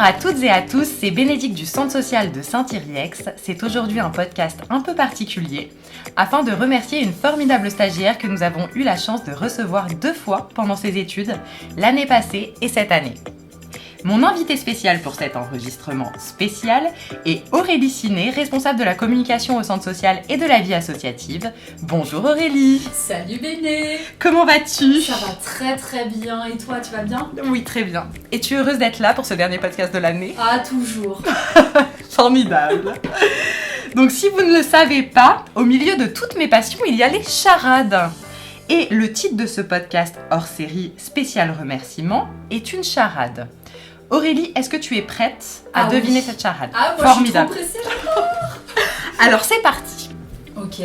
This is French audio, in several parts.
à toutes et à tous, c'est Bénédicte du Centre social de Saint-Yrieix. C'est aujourd'hui un podcast un peu particulier, afin de remercier une formidable stagiaire que nous avons eu la chance de recevoir 2 fois pendant ses études, l'année passée et cette année. Mon invité spécial pour cet enregistrement spécial est Aurélie Ciné, responsable de la communication au centre social et de la vie associative. Bonjour Aurélie. Salut Béné. Comment vas-tu ? Ça va très très bien, et toi tu vas bien ? Oui, très bien. Es-tu heureuse d'être là pour ce dernier podcast de l'année ? Ah, toujours. Formidable. Donc si vous ne le savez pas, au milieu de toutes mes passions, il y a les charades. Et le titre de ce podcast hors série spécial remerciement est une charade. Aurélie, est-ce que tu es prête à deviner cette charade ? Ah, moi Formidable. je suis trop pressée. Alors c'est parti. Ok.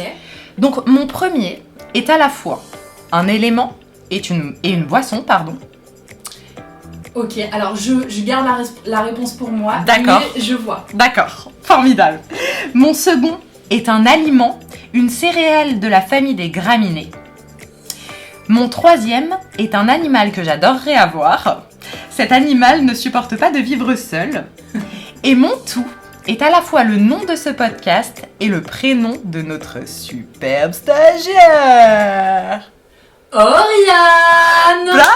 Donc mon premier est à la fois un élément et une boisson, pardon. Ok, alors je garde la réponse pour moi. D'accord. Mais je vois. D'accord, formidable. Mon second est un aliment, une céréale de la famille des graminées. Mon troisième est un animal que j'adorerais avoir. Cet animal ne supporte pas de vivre seul. Et mon tout est à la fois le nom de ce podcast et le prénom de notre superbe stagiaire. Oriane. Bravo!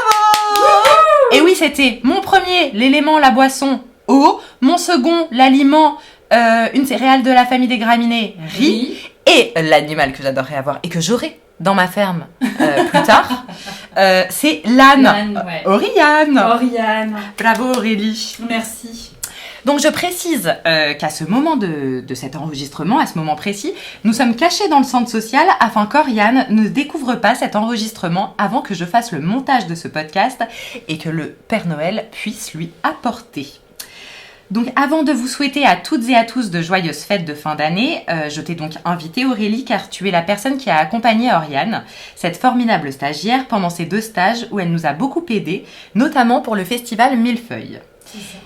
Et oui, c'était mon premier, l'élément, la boisson, eau. Mon second, l'aliment, une céréale de la famille des graminées, riz. Et l'animal que j'adorerais avoir et que j'aurai dans ma ferme plus tard, c'est l'âne. L'âne, ouais. Oriane. Bravo Aurélie. Merci. Donc je précise qu'à ce moment de cet enregistrement, à ce moment précis, nous sommes cachés dans le centre social afin qu'Oriane ne découvre pas cet enregistrement avant que je fasse le montage de ce podcast et que le Père Noël puisse lui apporter. Donc avant de vous souhaiter à toutes et à tous de joyeuses fêtes de fin d'année, je t'ai donc invitée Aurélie car tu es la personne qui a accompagné Oriane, cette formidable stagiaire, pendant ces 2 stages où elle nous a beaucoup aidés, notamment pour le festival Millefeuille. C'est ça.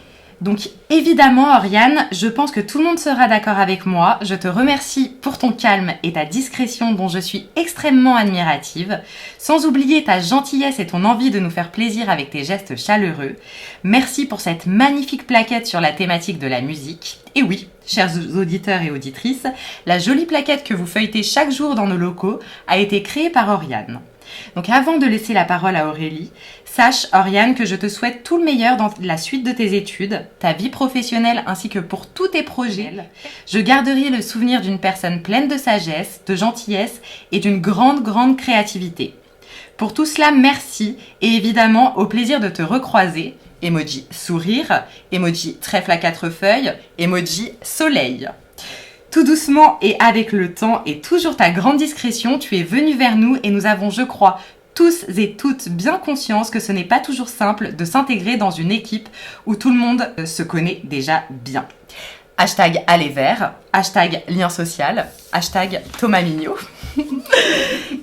Donc évidemment Oriane, je pense que tout le monde sera d'accord avec moi. Je te remercie pour ton calme et ta discrétion dont je suis extrêmement admirative, sans oublier ta gentillesse et ton envie de nous faire plaisir avec tes gestes chaleureux. Merci pour cette magnifique plaquette sur la thématique de la musique. Et oui, chers auditeurs et auditrices, la jolie plaquette que vous feuilletez chaque jour dans nos locaux a été créée par Oriane. Donc avant de laisser la parole à Aurélie, sache Oriane que je te souhaite tout le meilleur dans la suite de tes études, ta vie professionnelle ainsi que pour tous tes projets. Je garderai le souvenir d'une personne pleine de sagesse, de gentillesse et d'une grande créativité. Pour tout cela, merci et évidemment au plaisir de te recroiser. Emoji sourire, emoji trèfle à 4 feuilles, emoji soleil. Tout doucement et avec le temps et toujours ta grande discrétion, tu es venu vers nous et nous avons, je crois, tous et toutes bien conscience que ce n'est pas toujours simple de s'intégrer dans une équipe où tout le monde se connaît déjà bien. Hashtag aller vers, hashtag lien social, hashtag Thomas Mignot.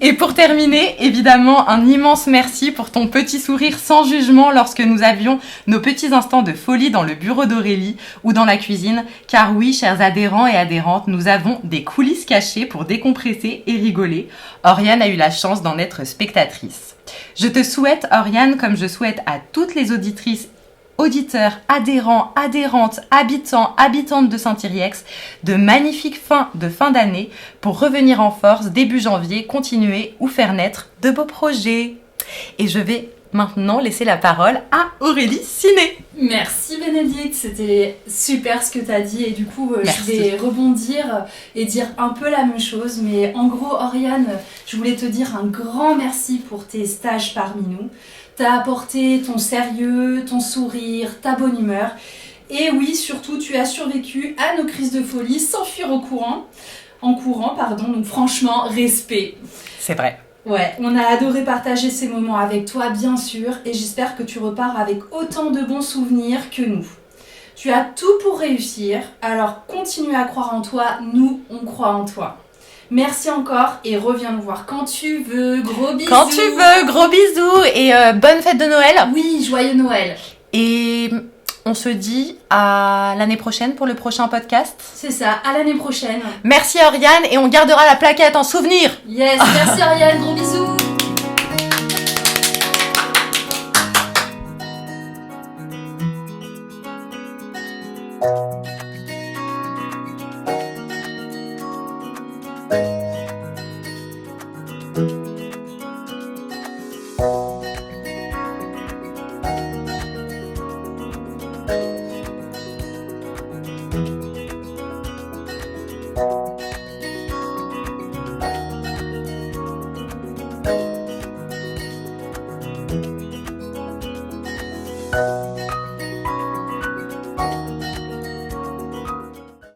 Et pour terminer, évidemment, un immense merci pour ton petit sourire sans jugement lorsque nous avions nos petits instants de folie dans le bureau d'Aurélie ou dans la cuisine. Car oui, chers adhérents et adhérentes, nous avons des coulisses cachées pour décompresser et rigoler. Oriane a eu la chance d'en être spectatrice. Je te souhaite, Oriane, comme je souhaite à toutes les auditrices, auditeurs, adhérents, adhérentes, habitants, habitantes de Saint-Yrieix, de magnifiques fins de fin d'année pour revenir en force début janvier, continuer ou faire naître de beaux projets. Et je vais maintenant laisser la parole à Aurélie Ciné. Merci Bénédicte, c'était super ce que tu as dit et du coup Merci. je vais rebondir et dire un peu la même chose, mais en gros Oriane, je voulais te dire un grand merci pour tes stages parmi nous. T'as apporté ton sérieux, ton sourire, ta bonne humeur et oui, surtout tu as survécu à nos crises de folie sans fuir en courant, donc franchement respect. C'est vrai. Ouais, on a adoré partager ces moments avec toi, bien sûr, et j'espère que tu repars avec autant de bons souvenirs que nous. Tu as tout pour réussir, alors continue à croire en toi, nous, on croit en toi. Merci encore et reviens nous voir quand tu veux, gros bisous. Quand tu veux, gros bisous et bonne fête de Noël. Oui, joyeux Noël. Et on se dit à l'année prochaine pour le prochain podcast. C'est ça, à l'année prochaine. Merci Oriane et on gardera la plaquette en souvenir. Yes, merci Ariane, gros bisous.